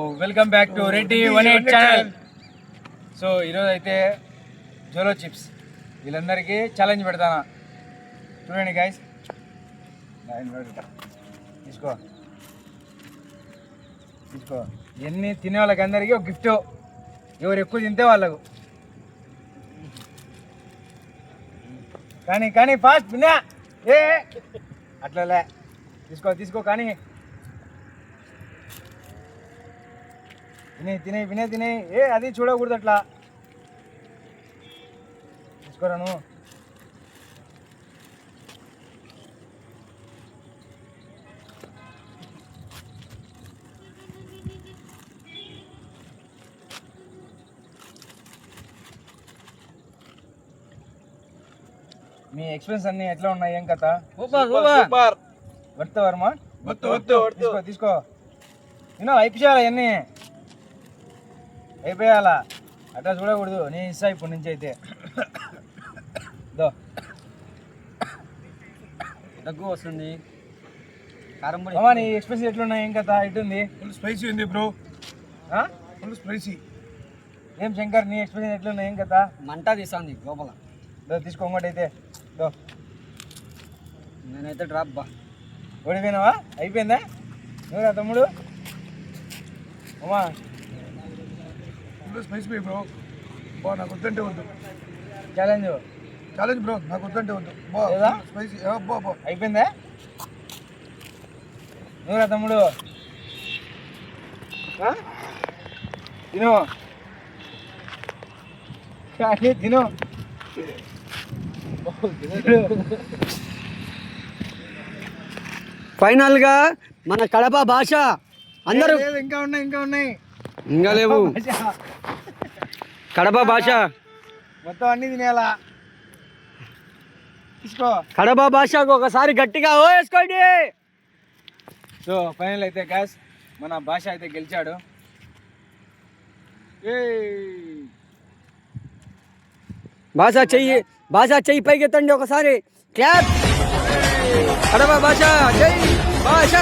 Welcome back to Reddy 18 channel. So ఈరోజు అయితే జోలో chips వీళ్ళందరికీ ఛాలెంజ్ పెడతానా, చూడండి గైస్. తీసుకో తీసుకో, ఎన్ని తినే వాళ్ళకి అందరికీ ఒక గిఫ్ట్, ఎవరు ఎక్కువ తింటే వాళ్ళకు. కానీ కానీ ఫాస్ట్ వినా ఏ అట్లలే, తీసుకో తీసుకో కానీ తినే తినే వినే తినే, ఏ అది చూడకూడదు అట్లా. తీసుకోరాను. మీ ఎక్స్పీరియన్స్ అన్ని ఎట్లా ఉన్నాయి, ఏం కథ? వర్త వర్మ తీసుకో తీసుకో, నేను అయిపోయాలా అన్నీ అయిపోయాలా, అట్లా చూడకూడదు. నేను ఇస్తా ఇప్పటి నుంచి అయితే. దగ్గు వస్తుంది. కారం పొడి. అమ్మా నీ ఎక్స్పీరియన్స్ ఎట్లున్నాయి, ఏం కథ? ఎట్లుంది? ఫుల్ స్పైసీ ఉంది బ్రో, ఫుల్ స్పైసీ. ఏం శంకర్ నీ ఎక్స్పీరియన్స్ ఎట్లున్నాయి, ఏం కథ? మంట తీస్తుంది లోపల. తీసుకో ఇంకోటైతే. దో నేనైతే డ్రాప్ బా. ఓడిపోయినావా? అయిపోయిందా? నువ్వురా తమ్ముడు. అమ్మా ఫుల్ స్పైసీ బ్రో, బా నాకు వద్దంటే వద్దు. ఛాలెంజ్ ఛాలెంజ్ బ్రో, నాకు వద్దంటే వద్దు. బా లేదా? స్పైసీ బా బా. అయిపోయిందా? నువ్వురా తమ్ముడు. తిను కానీ తిను. ఫైనల్ గా మన కడప భాష అందరూ లేదు, ఇంకా ఉన్నాయి ఇంకా ఉన్నాయి. ఇంకా లేవు. కడప భాష మొత్తం అన్ని తినేయాలా. తీసుకో. కడప భాషకు ఒకసారి గట్టిగా ఓ వేసుకోండి. సో ఫైనల్ అయితే గ్యాస్ మన భాష అయితే గెలిచాడు. భాష చెయ్యి పైకెత్తండి ఒకసారి. క్లాప్. కడప భాష జై భాష.